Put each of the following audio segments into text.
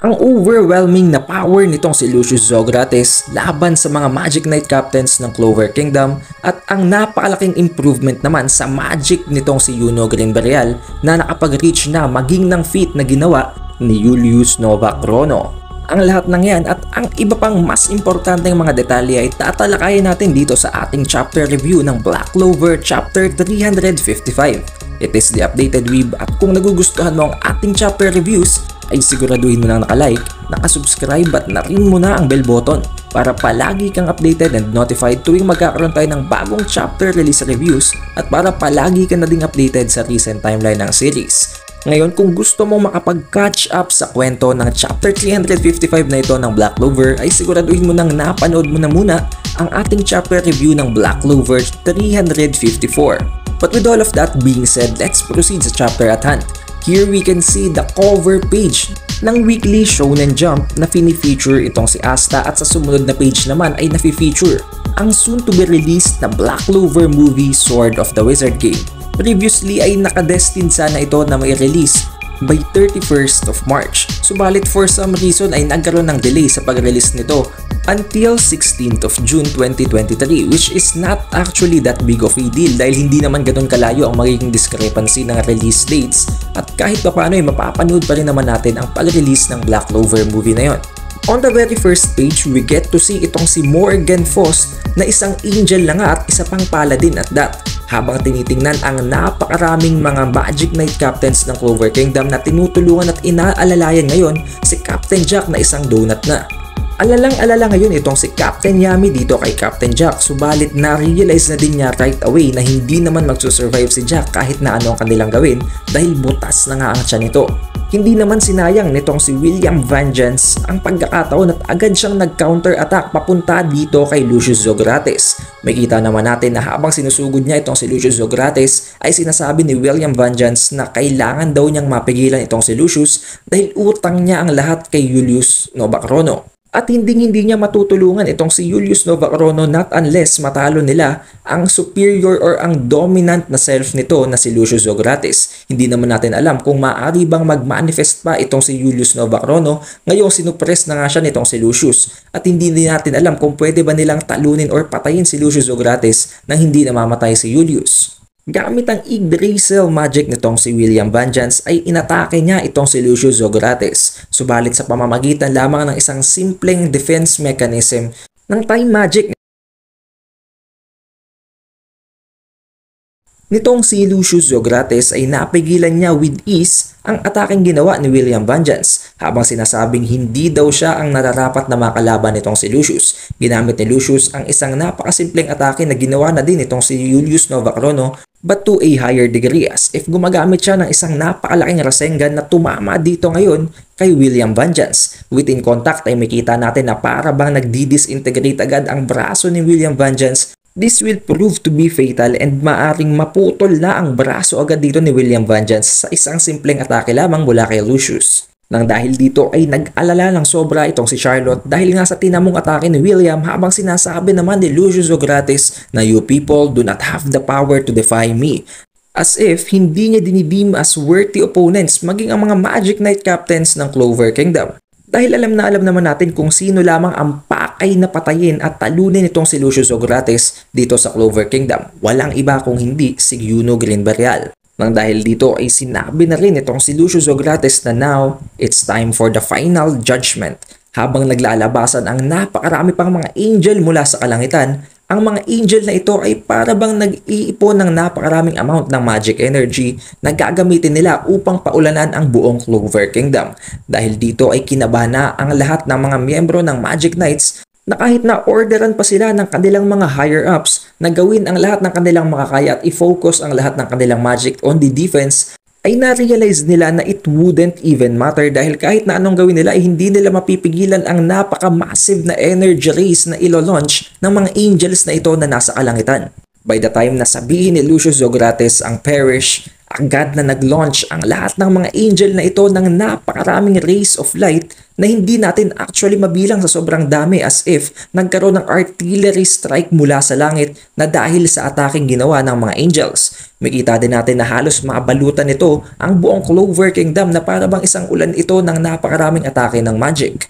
Ang overwhelming na power nitong si Lucius Zografes laban sa mga Magic Knight Captains ng Clover Kingdom at ang napakalaking improvement naman sa magic nitong si Yuno Green-Bereal na nakapag-reach na maging ng feat na ginawa ni Julius Novachrono. Ang lahat ng yan at ang iba pang mas importanteng mga detalye ay tatalakayin natin dito sa ating chapter review ng Black Clover Chapter 355. It is the updated weeb at kung nagugustuhan mo ang ating chapter reviews ay siguraduhin mo na nakalike, nakasubscribe at na-ring mo na ang bell button para palagi kang updated and notified tuwing magkakaroon tayo ng bagong chapter release reviews at para palagi ka na ding updated sa recent timeline ng series. Ngayon, kung gusto mong makapag-catch up sa kwento ng chapter 355 na ito ng Black Clover ay siguraduhin mo nang napanood mo na muna ang ating chapter review ng Black Clover 354. But with all of that being said, let's proceed sa chapter at hand. Here we can see the cover page ng Weekly Shonen Jump na fini-feature itong si Asta at sa sumunod na page naman ay nafi-feature ang soon to be released na Black Clover movie Sword of the Wizard Game. Previously ay nakadestined sana ito na may release by 31st of March. Subalit for some reason ay nagkaroon ng delay sa pag-release nito until 16th of June 2023, which is not actually that big of a deal dahil hindi naman ganun kalayo ang magiging discrepancy ng release dates at kahit pa paano ay mapapanood pa rin naman natin ang pag-release ng Black Clover movie na yon. On the very first page, we get to see itong si Morgan Faust na isang angel na nga at isa pang paladin at that. Habang tinitingnan ang napakaraming mga Magic Knight Captains ng Clover Kingdom na tinutulungan at inaalalayan ngayon si Captain Jack na isang donut na. Alalang-alala ngayon itong si Captain Yami dito kay Captain Jack, subalit na-realize na din niya right away na hindi naman magsusurvive si Jack kahit na ano ang kanilang gawin dahil butas na nga ang tiyan nito. Hindi naman sinayang nitong si William Vengeance ang pagkakataon at agad siyang nag-counter attack papunta dito kay Lucius Zografes. Makita naman natin na habang sinusugod niya itong si Lucius Zografes ay sinasabi ni William Vengeance na kailangan daw niyang mapigilan itong si Lucius dahil utang niya ang lahat kay Julius Novachrono. At hindi niya matutulungan itong si Julius Novachrono not unless matalo nila ang superior or ang dominant na self nito na si Lucius Zografes. Hindi naman natin alam kung maaari bang mag-manifest pa itong si Julius Novachrono ngayong sinupress na nga siya nitong si Lucius. At hindi din natin alam kung pwede ba nilang talunin or patayin si Lucius Zografes nang hindi namamatay si Julius. Gamit ang Yggdrasil magic nitong si William Vengeance ay inatake niya itong si Lucius Zografes. Subalit sa pamamagitan lamang ng isang simpleng defense mechanism ng time magic nitong si Lucius Zografes ay napigilan niya with ease ang ataking ginawa ni William Vengeance habang sinasabing hindi daw siya ang nararapat na makalaban nitong si Lucius. Ginamit ni Lucius ang isang napakasimpleng atake na ginawa na din itong si Julius Novachrono but to a higher degree as if gumagamit siya ng isang napakalaking Rasengan na tumama dito ngayon kay William Vengeance. Within contact ay makita natin na para bang nagdi-disintegrate agad ang braso ni William Vengeance. This will prove to be fatal and maaring maputol na ang braso agad dito ni William Vengeance sa isang simpleng atake lamang mula kay Lucius. Nang dahil dito ay nag-alala ng sobra itong si Charlotte dahil nga sa tinamong atake ni William habang sinasabi naman ni Lucius Zografes na you people do not have the power to defy me. As if hindi niya dinideem as worthy opponents maging ang mga Magic Knight Captains ng Clover Kingdom. Dahil alam naman natin kung sino lamang ang pakay na patayin at talunin itong si Lucius Zografes dito sa Clover Kingdom. Walang iba kung hindi si Yuno Green-Bereal. Nang dahil dito ay sinabi na rin itong si Lucius Zografes na now, it's time for the final judgment. Habang naglalabasan ang napakarami pang mga angel mula sa kalangitan, ang mga angel na ito ay para bang nag-iipon ng napakaraming amount ng magic energy na gagamitin nila upang paulanan ang buong Clover Kingdom. Dahil dito ay kinabahan na ang lahat ng mga miyembro ng Magic Knights na kahit na orderan pa sila ng kanilang mga higher-ups na gawin ang lahat ng kanilang makakaya at i-focus ang lahat ng kanilang magic on the defense, ay na-realize nila na it wouldn't even matter dahil kahit na anong gawin nila ay hindi nila mapipigilan ang napaka-massive na energy race na ilo-launch ng mga angels na ito na nasa kalangitan. By the time na sabihin ni Lucius Zografes ang perish, Agad na nag-launch ang lahat ng mga angel na ito ng napakaraming rays of light na hindi natin actually mabilang sa sobrang dami, as if nagkaroon ng artillery strike mula sa langit na dahil sa ataking ginawa ng mga angels. Makita din natin na halos maabalutan nito ang buong Clover Kingdom na para bang isang ulan ito ng napakaraming atake ng magic.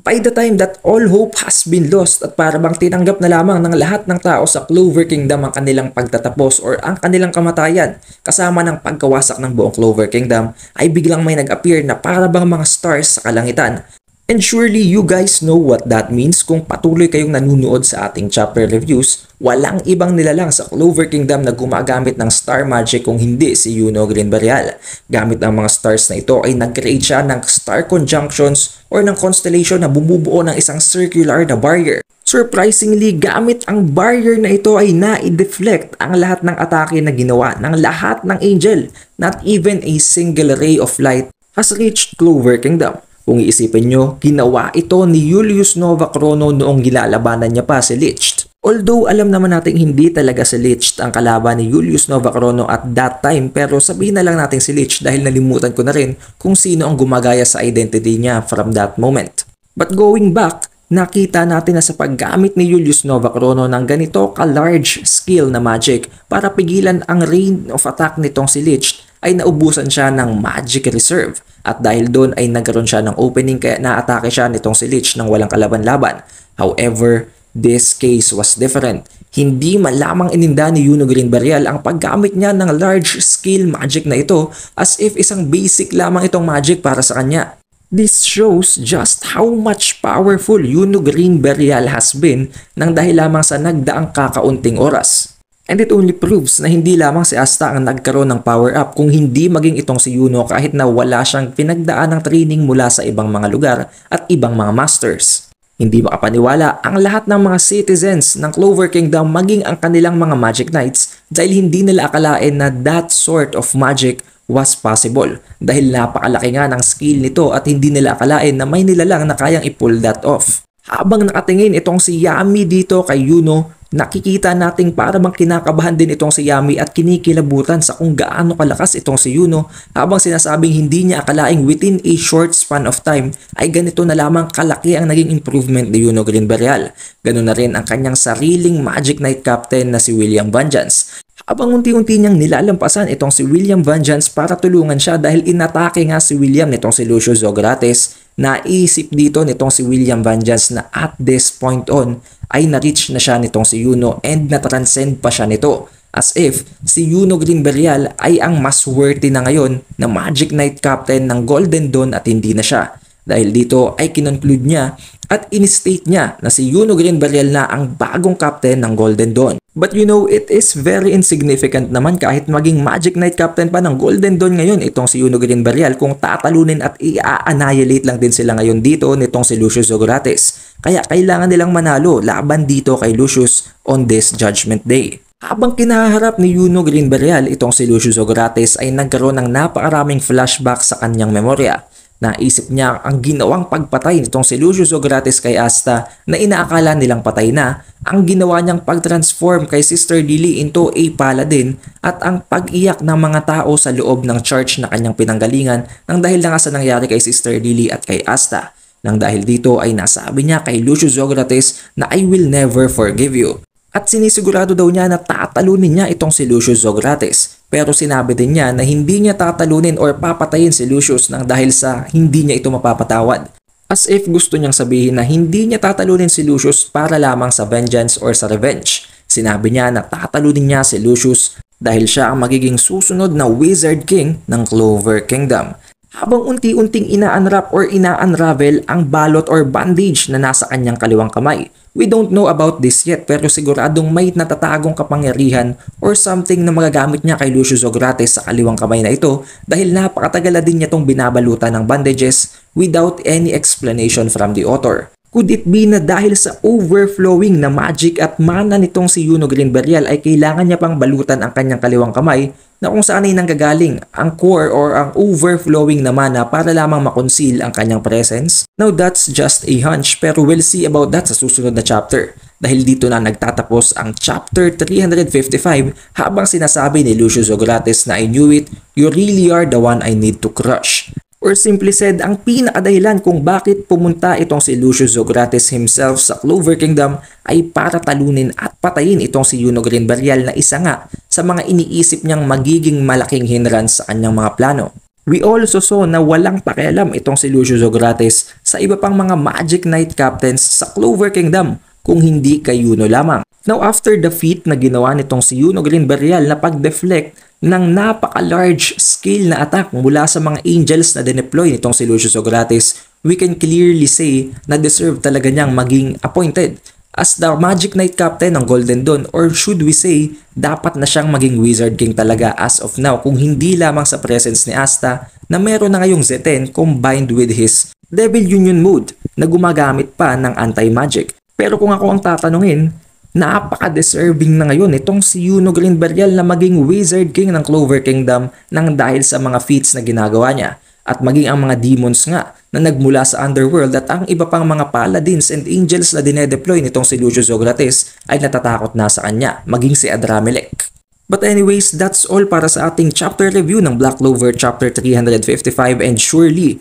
By the time that all hope has been lost at para bang tinanggap na lamang ng lahat ng tao sa Clover Kingdom ang kanilang pagtatapos or ang kanilang kamatayan kasama ng pagkawasak ng buong Clover Kingdom, ay biglang may nag-appear na para bang mga stars sa kalangitan. And surely you guys know what that means kung patuloy kayong nanunood sa ating chapter reviews. Walang ibang nilalang sa Clover Kingdom na gumagamit ng star magic kung hindi si Yuno Greenberrial. Gamit ang mga stars na ito ay nag-create siya ng star conjunctions or ng constellation na bumubuo ng isang circular na barrier. Surprisingly, gamit ang barrier na ito ay na-deflect ang lahat ng atake na ginawa ng lahat ng angel. Not even a single ray of light has reached Clover Kingdom. Kung iisipin nyo, ginawa ito ni Julius Novachrono noong gilalabanan niya pa si Lich. Although alam naman natin hindi talaga si Lich ang kalaban ni Julius Novachrono at that time, pero sabihin na lang natin si Lich dahil nalimutan ko na rin kung sino ang gumagaya sa identity niya from that moment. But going back, nakita natin na sa paggamit ni Julius Novachrono ng ganito ka-large scale na magic para pigilan ang reign of attack nitong si Lich, ay naubusan siya ng magic reserve. At dahil doon ay nagkaroon siya ng opening kaya naatake siya nitong si Lich nang walang kalaban-laban. However, this case was different. Hindi man lamang ininda ni Yuno Greenberrial ang paggamit niya ng large scale magic na ito as if isang basic lamang itong magic para sa kanya. This shows just how much powerful Yuno Greenberrial has been nang dahil lamang sa nagdaang kakaunting oras. And it only proves na hindi lamang si Asta ang nagkaroon ng power-up kung hindi maging itong si Yuno kahit na wala siyang pinagdaan ng training mula sa ibang mga lugar at ibang mga masters. Hindi makapaniwala ang lahat ng mga citizens ng Clover Kingdom maging ang kanilang mga Magic Knights dahil hindi nila akalain na that sort of magic was possible dahil napakalaki nga ng skill nito at hindi nila akalain na may nilalang na kayang i-pull that off. Habang nakatingin itong si Yami dito kay Yuno, nakikita nating para bang kinakabahan din itong si Yami at kinikilabutan sa kung gaano kalakas itong si Yuno habang sinasabing hindi niya akalaing within a short span of time ay ganito na lamang kalaki ang naging improvement ni Yuno Greenberrial. Ganun na rin ang kanyang sariling Magic Knight Captain na si William Vengeance. Habang unti-unti niyang nilalampasan itong si William Vengeance para tulungan siya dahil inatake nga si William nitong si Lucio Zogrates, naisip dito nitong si William Vengeance na at this point on ay na-reach na siya nitong si Yuno and na-transcend pa siya nito. As if si Yuno Greenberrial ay ang mas worthy na ngayon na Magic Knight Captain ng Golden Dawn at hindi na siya. Dahil dito ay kinonclude niya at in-state niya na si Yuno Greenberrial na ang bagong captain ng Golden Dawn. But you know, it is very insignificant naman kahit maging Magic Knight Captain pa ng Golden Dawn ngayon itong si Yuno Greenberrial kung tatalunin at i-annihilate lang din sila ngayon dito nitong si Lucius Zogrates. Kaya kailangan nilang manalo laban dito kay Lucius on this Judgment Day. Habang kinaharap ni Yuno Greenberrial itong si Lucius Zogrates ay nagkaroon ng napakaraming flashback sa kanyang memorya. Naisip niya ang ginawang pagpatay nitong si Lucius Zogrates kay Asta na inaakala nilang patay na, ang ginawa niyang pag-transform kay Sister Lily into a paladin at ang pag-iyak ng mga tao sa loob ng church na kanyang pinanggalingan nang dahil na nga sa nangyari kay Sister Lily at kay Asta. Nang dahil dito ay nasabi niya kay Lucius Zogrates na I will never forgive you. At sinisigurado daw niya na tatalunin niya itong si Lucius Zogrates. Pero sinabi din niya na hindi niya tatalunin or papatayin si Lucius nang dahil sa hindi niya ito mapapatawad. As if gusto niyang sabihin na hindi niya tatalunin si Lucius para lamang sa vengeance or sa revenge. Sinabi niya na tatalunin niya si Lucius dahil siya ang magiging susunod na Wizard King ng Clover Kingdom. Habang unti-unting ina-unwrap or ina-unravel ang balot or bandage na nasa kanyang kaliwang kamay. We don't know about this yet pero siguradong may natatagong kapangyarihan or something na magagamit niya kay Lucius Zogrates sa kaliwang kamay na ito dahil napakatagal na din niya itong binabalutan ng bandages without any explanation from the author. Could it be na dahil sa overflowing na magic at mana nitong si Yuno Greenberrial ay kailangan niya pang balutan ang kanyang kaliwang kamay na kung saan ay nanggagaling ang core or ang overflowing na mana para lamang makonceal ang kanyang presence? Now that's just a hunch pero we'll see about that sa susunod na chapter. dahil dito na nagtatapos ang chapter 355 habang sinasabi ni Lucius Zogrates na I knew it, you really are the one I need to crush. Or simply said, ang pinakadahilan kung bakit pumunta itong si Lucius Zogrates himself sa Clover Kingdom ay para talunin at patayin itong si Yuno Green Burial na isa nga sa mga iniisip niyang magiging malaking hindrance sa kanyang mga plano. We also saw na walang pakialam itong si Lucius Zogrates sa iba pang mga Magic Knight captains sa Clover Kingdom kung hindi kay Yuno lamang. Now after the feat na ginawa nitong si Yuno Green Burial na pag-deflect ng napaka-large scale na attack mula sa mga angels na dineploy nitong si Lucius Zogrates, we can clearly say na deserve talaga niyang maging appointed as the Magic Knight Captain ng Golden Dawn, or should we say, dapat na siyang maging Wizard King talaga as of now kung hindi lamang sa presence ni Asta na meron na ngayong Z10 combined with his Devil Union mode na gumagamit pa ng anti-magic. Pero kung ako ang tatanungin, napaka-deserving na ngayon itong si Yuno Green Burial na maging Wizard King ng Clover Kingdom nang dahil sa mga feats na ginagawa niya at maging ang mga demons nga na nagmula sa Underworld at ang iba pang mga paladins and angels na dinedeploy nitong si Lucius Zogrates ay natatakot na sa kanya, maging si Adramelech. But anyways, that's all para sa ating chapter review ng Black Clover chapter 355, and surely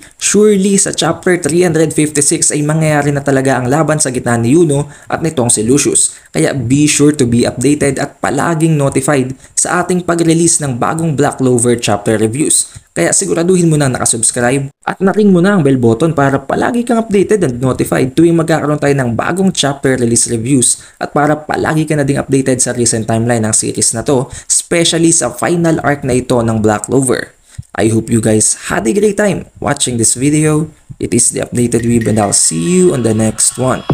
sa chapter 356 ay mangyayari na talaga ang laban sa gitna ni Yuno at nitong si Lucius. Kaya be sure to be updated at palaging notified sa ating pag-release ng bagong Black Clover chapter reviews. Kaya siguraduhin mo nang nakasubscribe at na-ring mo na ang bell button para palagi kang updated and notified tuwing magkakaroon tayo ng bagong chapter release reviews at para palagi ka na ding updated sa recent timeline ng series na to, especially sa final arc na ito ng Black Clover. I hope you guys had a great time watching this video. It is the Updated Weeb and I'll see you on the next one.